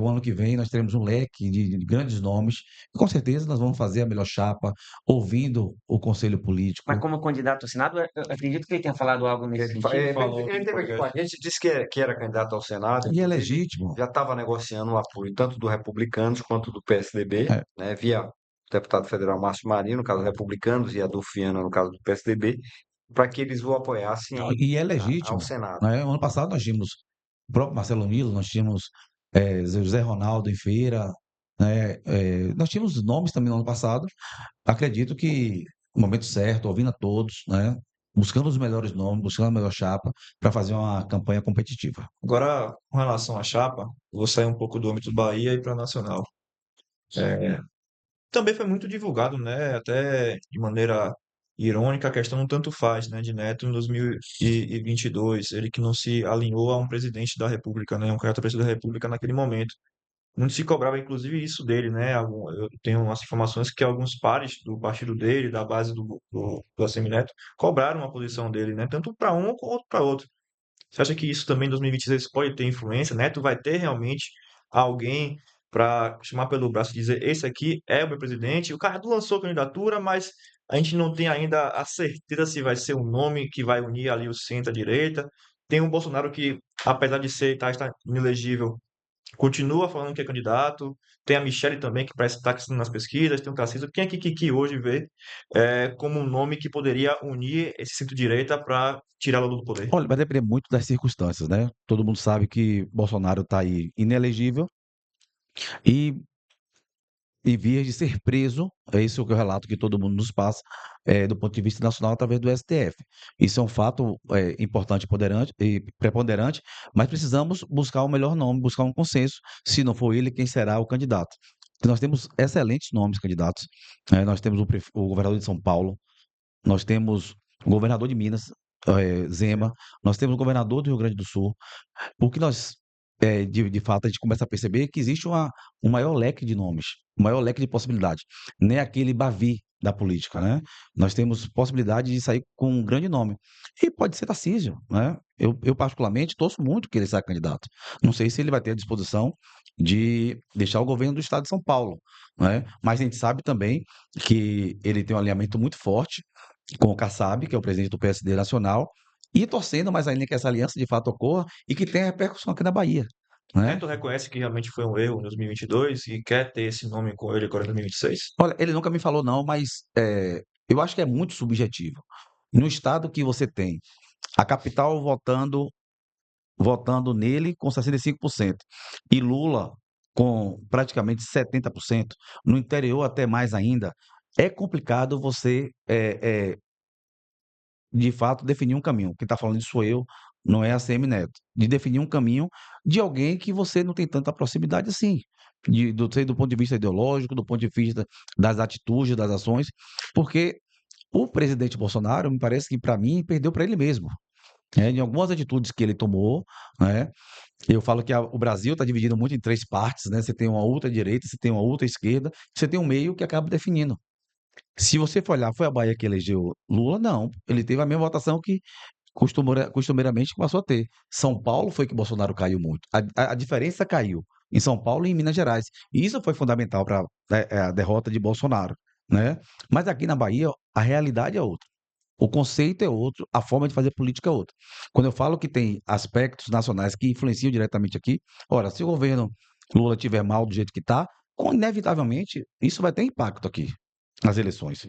o ano que vem nós teremos um leque de grandes nomes, e com certeza nós vamos fazer a melhor chapa, ouvindo o Conselho Mas Político. como candidato ao Senado, eu acredito que ele tenha falado algo nesse sentido. Falou aqui Ele no teve aqui com a podcast. gente, disse que era candidato ao Senado, E é inclusive legítimo. já estava negociando o apoio tanto do Republicanos quanto do PSDB, É, né, via o deputado federal Márcio Marinho, no caso Republicanos, e Adolfo Viana, no caso do PSDB, para que eles o apoiassem e é ao legítimo, Senado. né? O ano passado nós tínhamos o próprio Marcelo Nilo, nós tínhamos José Ronaldo em Feira, né? Nós tínhamos nomes também no ano passado. Acredito que no momento certo, ouvindo a todos, né? Buscando os melhores nomes, buscando a melhor chapa para fazer uma campanha competitiva. Agora, com relação à chapa, vou sair um pouco do âmbito Bahia e para Nacional. Também foi muito divulgado, né? Até de maneira irônica, a questão do tanto faz, né? De Neto em 2022, ele que não se alinhou a um presidente da República, né? Um candidato a presidente da República naquele momento. Muito se cobrava, inclusive, isso dele, né? Eu tenho umas informações que alguns pares do partido dele, da base do Assemineto, cobraram a posição dele, né? Tanto para um quanto para outro. Você acha que isso também em 2026 pode ter influência? Neto vai ter realmente alguém para chamar pelo braço e dizer: esse aqui é o meu presidente? O cara lançou candidatura, mas a gente não tem ainda a certeza se vai ser um nome que vai unir ali o centro à direita. Tem o Bolsonaro que, apesar de estar inelegível, continua falando que é candidato. Tem a Michelle também, que parece estar crescendo nas pesquisas. Tem o Tarcísio. Quem é que hoje vê como um nome que poderia unir esse centro-direita para tirar Lula do poder? Olha, vai depender muito das circunstâncias, né? Todo mundo sabe que Bolsonaro está aí inelegível e em vias de ser preso. É isso que eu relato que todo mundo nos passa, do ponto de vista nacional, através do STF. Isso é um fato importante e preponderante, mas precisamos buscar o melhor nome, buscar um consenso. Se não for ele, quem será o candidato? Nós temos excelentes nomes candidatos. Nós temos o governador de São Paulo, nós temos o governador de Minas, Zema, nós temos o governador do Rio Grande do Sul. O que nós, de fato, a gente começa a perceber que existe um maior leque de nomes, um maior leque de possibilidades. Não é aquele Bavi da política, né? Nós temos possibilidade de sair com um grande nome. E pode ser Tarcísio, né? Eu particularmente, torço muito que ele saia candidato. Não sei se ele vai ter a disposição de deixar o governo do estado de São Paulo, né? Mas a gente sabe também que ele tem um alinhamento muito forte com o Kassab, que é o presidente do PSD nacional, e torcendo mais ainda que essa aliança de fato ocorra e que tenha repercussão aqui na Bahia, né? Neto reconhece que realmente foi um erro em 2022 e quer ter esse nome com ele agora em 2026? Olha, ele nunca me falou não, mas eu acho que é muito subjetivo. No estado que você tem a capital votando votando nele com 65%, e Lula com praticamente 70%, no interior até mais ainda, é complicado você, de fato, definir um caminho. Quem está falando isso sou eu, não é a CM Neto. De definir um caminho de alguém que você não tem tanta proximidade assim. Sei, do ponto de vista ideológico, do ponto de vista das atitudes, das ações, porque o presidente Bolsonaro, me parece que, para mim, perdeu para ele mesmo. Em algumas atitudes que ele tomou, né? Eu falo que o Brasil está dividido muito em três partes, né? Você tem uma ultra-direita, você tem uma ultra-esquerda, você tem um meio que acaba definindo. Se você for olhar, foi a Bahia que elegeu Lula? Não. Ele teve a mesma votação que costumeiramente passou a ter. São Paulo foi que Bolsonaro caiu muito. A diferença caiu em São Paulo e em Minas Gerais. E isso foi fundamental para a derrota de Bolsonaro, né? Mas aqui na Bahia, a realidade é outra. O conceito é outro, a forma de fazer política é outra. Quando eu falo que tem aspectos nacionais que influenciam diretamente aqui, ora, se o governo Lula tiver mal do jeito que está, inevitavelmente isso vai ter impacto aqui nas eleições,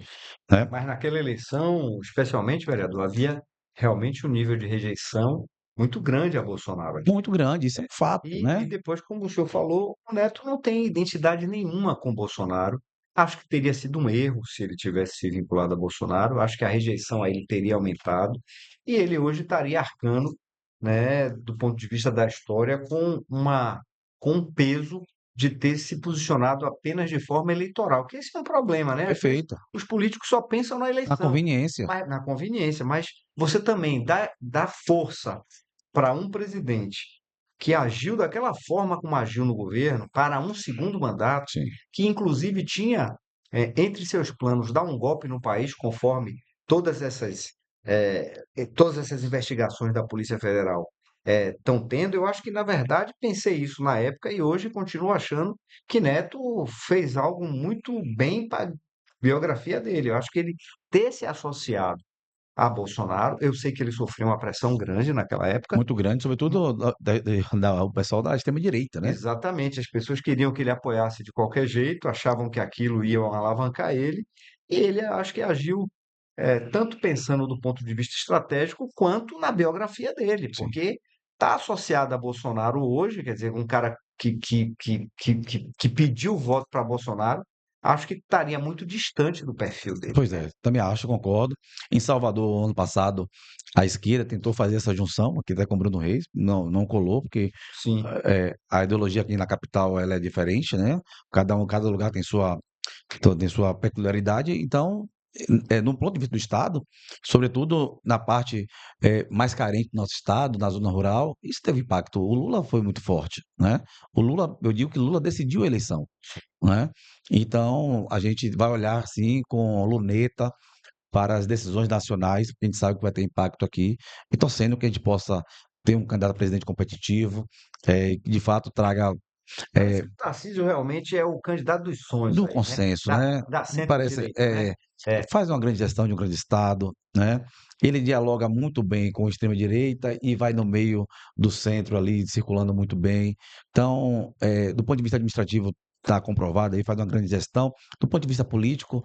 né? Mas naquela eleição, especialmente, vereador, havia realmente um nível de rejeição muito grande a Bolsonaro aqui. Muito grande, isso é um fato, E né? depois, como o senhor falou, o Neto não tem identidade nenhuma com Bolsonaro. Acho que teria sido um erro se ele tivesse se vinculado a Bolsonaro. Acho que a rejeição a ele teria aumentado. E ele hoje estaria arcando, né, do ponto de vista da história, com um peso de ter se posicionado apenas de forma eleitoral. Que esse é um problema, né? Às vezes Perfeito. os políticos só pensam na Na eleição, conveniência. na conveniência, mas você também dá força para um presidente que agiu daquela forma como agiu no governo para um segundo mandato, Sim. que inclusive tinha entre seus planos dar um golpe no país, conforme todas essas, todas essas investigações da Polícia Federal estão tendo. Eu acho que, na verdade, pensei isso na época e hoje continuo achando que Neto fez algo muito bem para a biografia dele. Eu acho que ele ter se associado a Bolsonaro, eu sei que ele sofreu uma pressão grande naquela época. Muito grande, sobretudo o pessoal da extrema-direita, né? Exatamente, as pessoas queriam que ele apoiasse de qualquer jeito, achavam que aquilo ia alavancar ele, e ele acho que agiu tanto pensando do ponto de vista estratégico quanto na biografia dele, Sim. porque está associado a Bolsonaro hoje, quer dizer, um cara que pediu voto para Bolsonaro, acho que estaria muito distante do perfil dele, Pois né? é, também acho, concordo. Em Salvador, ano passado, a esquerda tentou fazer essa junção, aqui até com o Bruno Reis, não colou, porque Sim. a ideologia aqui na capital ela é diferente, né? Cada lugar tem sua peculiaridade, então, no ponto de vista do Estado, sobretudo na parte mais carente do nosso Estado, na zona rural, isso teve impacto. O Lula foi muito forte, né? Eu digo que Lula decidiu a eleição, né? Então, a gente vai olhar, sim, com luneta para as decisões nacionais, porque a gente sabe que vai ter impacto aqui, e torcendo que a gente possa ter um candidato a presidente competitivo, que de fato traga Parece eh, que o Tarcísio realmente é o candidato dos sonhos do aí, né? consenso, Da, né? da Me parece, centro-direita, né? É, faz uma grande gestão de um grande estado, né? Ele dialoga muito bem com a extrema-direita e vai no meio do centro ali, circulando muito bem. Então, do ponto de vista administrativo, está comprovado aí, faz uma grande gestão. Do ponto de vista político,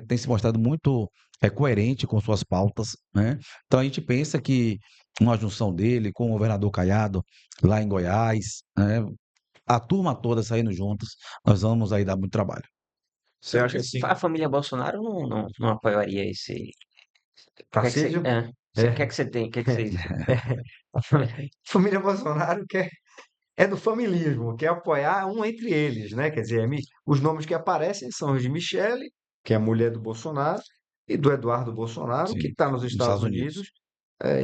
tem se mostrado muito coerente com suas pautas, né? Então, a gente pensa que uma junção dele com o governador Caiado, lá em Goiás, né? A turma toda saindo juntos, nós vamos aí dar muito trabalho. Você acha assim? A família Bolsonaro não apoiaria esse. O que é que você, Tarcísio, o que é é, que você tem? O que é que você. a família Bolsonaro é do familismo, quer apoiar um entre eles, né? Quer dizer, os nomes que aparecem são os de Michele, que é a mulher do Bolsonaro, e do Eduardo Bolsonaro, que Sim, está nos nos Estados Estados Unidos. Unidos.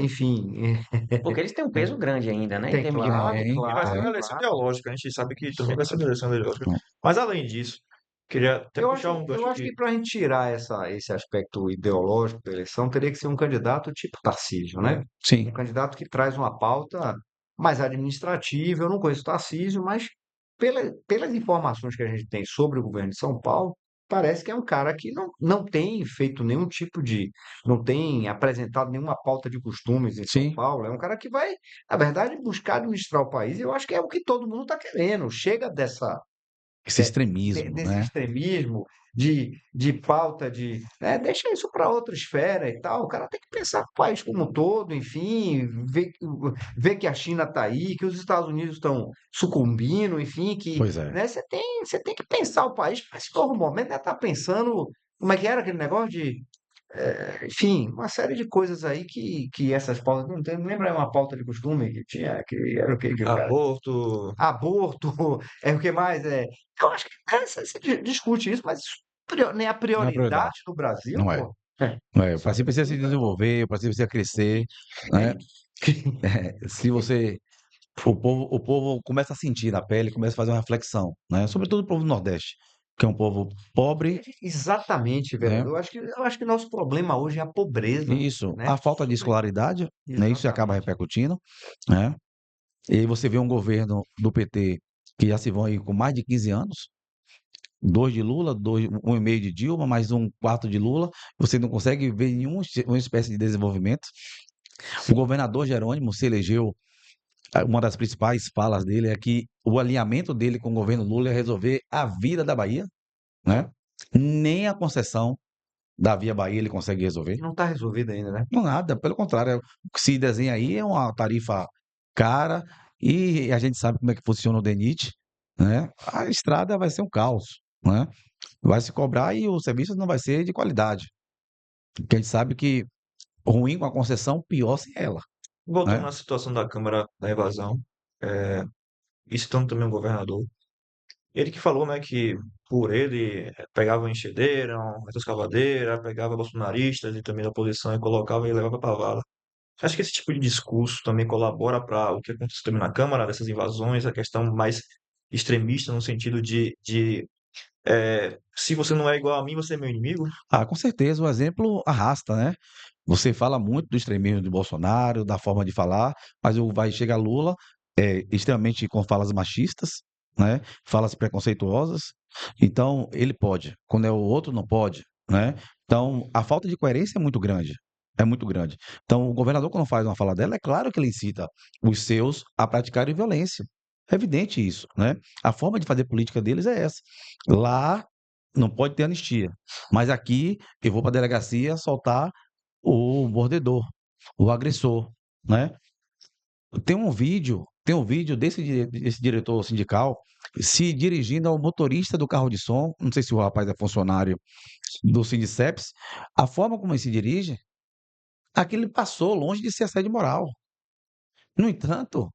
Enfim, Porque eles têm um peso grande ainda, né? Em tem termos de claro, voto. Tem, E vai ser uma claro, tem. eleição claro. ideológica, a gente sabe que também vai ser uma eleição ideológica. Mas além disso, queria até puxar um Eu gancho acho aqui. que para a gente tirar esse aspecto ideológico da eleição, teria que ser um candidato tipo Tarcísio, né? Um Sim, candidato que traz uma pauta mais administrativa. Eu não conheço o Tarcísio, mas pelas informações que a gente tem sobre o governo de São Paulo, parece que é um cara que não tem feito nenhum tipo de. Não tem apresentado nenhuma pauta de costumes em São sim. Paulo. É um cara que vai, na verdade, buscar administrar o país. E eu acho que é o que todo mundo está querendo. Chega Esse de- extremismo, desse né? extremismo, de pauta deixa isso para outra esfera e tal. O cara tem que pensar o país como um todo, enfim, ver que a China está aí, que os Estados Unidos estão sucumbindo, enfim, que, Pois é. né, você tem que pensar o país, mas todo momento né, tá pensando como é que era aquele negócio enfim, uma série de coisas aí que essas pautas, não lembra uma pauta de costume que tinha, que era o que o cara Aborto. aborto, o que mais? Eu acho que você discute isso, mas isso nem a Não é prioridade prioridade. no Brasil, Não é. pô. É, Não é. O isso Brasil precisa se aí desenvolver, o Brasil precisa crescer, é né? isso. Se você o povo começa a sentir na pele, começa a fazer uma reflexão, né? Sobretudo o povo do Nordeste, que é um povo pobre, Exatamente, né? vereador. Eu acho que nosso problema hoje é a pobreza, E isso, né? a falta de escolaridade, né? Isso acaba Exatamente. repercutindo, né? E aí você vê um governo do PT que já se vão aí com mais de 15 anos, dois de Lula, dois, um e meio de Dilma, mais um quarto de Lula, você não consegue ver nenhuma espécie de desenvolvimento. O governador Jerônimo se elegeu, uma das principais falas dele é que o alinhamento dele com o governo Lula é resolver a vida da Bahia, né? Nem a concessão da Via Bahia ele consegue resolver. Não está resolvido ainda, né? Não nada, pelo contrário, o que se desenha aí é uma tarifa cara e a gente sabe como é que funciona o DENIT, né? A estrada vai ser um caos, né? Vai se cobrar e o serviço não vai ser de qualidade. Porque a gente sabe que ruim com a concessão, pior sem ela, Voltando né? na situação da Câmara da Evasão, é, e citando também o governador, ele que falou, né, que por ele pegava enxadeira, uma escavadeira, pegava bolsonaristas e também da oposição e colocava e levava para vala. Acho que esse tipo de discurso também colabora para o que aconteceu também na Câmara, dessas invasões, a questão mais extremista no sentido de se você não é igual a mim, você é meu inimigo. Ah, com certeza, o exemplo arrasta, né? Você fala muito do extremismo de Bolsonaro, da forma de falar, mas vai chegar Lula, extremamente com falas machistas, né? Falas preconceituosas. Então, ele pode, quando é o outro não pode, né? Então, a falta de coerência é muito grande. É muito grande. Então, o governador, quando faz uma fala dela, é claro que ele incita os seus a praticarem violência. É evidente isso, né? A forma de fazer política deles é essa. Lá não pode ter anistia. Mas aqui eu vou para a delegacia soltar o mordedor, o agressor, né? Tem um vídeo desse diretor sindical se dirigindo ao motorista do carro de som, não sei se o rapaz é funcionário do Sindiceps, a forma como ele se dirige, aquilo passou longe de ser assédio moral. No entanto,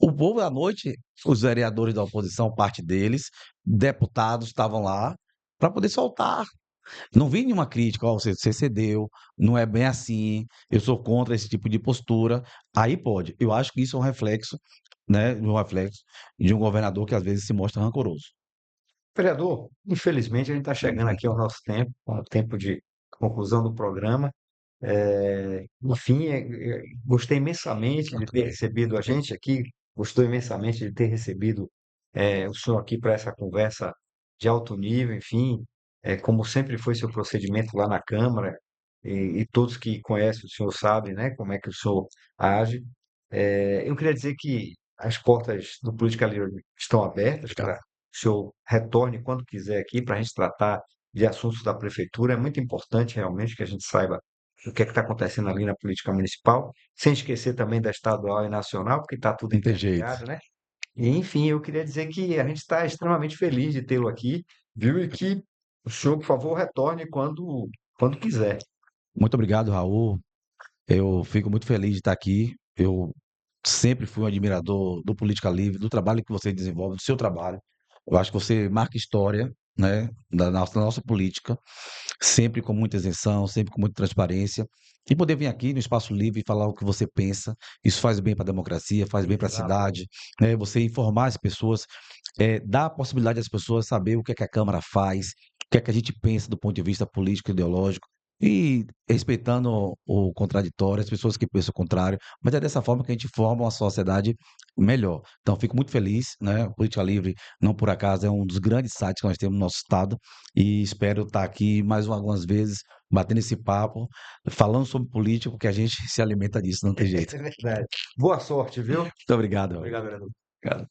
o povo da noite, os vereadores da oposição, parte deles, deputados estavam lá para poder soltar. Não vi nenhuma crítica, ó, você cedeu, não é bem assim, eu sou contra esse tipo de postura. Aí pode. Eu acho que isso é um reflexo, né, um reflexo de um governador que às vezes se mostra rancoroso. Vereador, infelizmente a gente está chegando aqui ao nosso tempo, ao tempo de conclusão do programa. Enfim, gostei imensamente de ter recebido a gente aqui, gostou imensamente de ter recebido o senhor aqui para essa conversa de alto nível, enfim, como sempre foi seu procedimento lá na Câmara, e todos que conhecem o senhor sabem, né, como é que o senhor age. Eu queria dizer que as portas do Política Livre estão abertas para Obrigado. que o senhor retorne quando quiser aqui para a gente tratar de assuntos da prefeitura. É muito importante realmente que a gente saiba o que é que está acontecendo ali na política municipal, sem esquecer também da estadual e nacional, porque está tudo Não tem jeito. interligado, né? E, enfim, eu queria dizer que a gente está extremamente feliz de tê-lo aqui, viu? E que o senhor, por favor, retorne quando quiser. Muito obrigado, Raul. Eu fico muito feliz de estar aqui. Eu sempre fui um admirador do Política Livre, do trabalho que você desenvolve, do seu trabalho. Eu acho que você marca história, né, da nossa política, sempre com muita isenção, sempre com muita transparência. E poder vir aqui no Espaço Livre e falar o que você pensa, isso faz bem para a democracia, faz bem para a Exato. cidade, né? Você informar as pessoas, dá a possibilidade das pessoas saber o que é que a Câmara faz, o que é que a gente pensa do ponto de vista político e ideológico. E respeitando o contraditório, as pessoas que pensam o contrário, mas é dessa forma que a gente forma uma sociedade melhor. Então, fico muito feliz, né? O Política Livre, não por acaso, é um dos grandes sites que nós temos no nosso estado e espero estar aqui mais algumas vezes, batendo esse papo, falando sobre política, porque a gente se alimenta disso, não tem jeito. É verdade. Boa sorte, viu? Muito obrigado. Obrigado, vereador. Obrigado.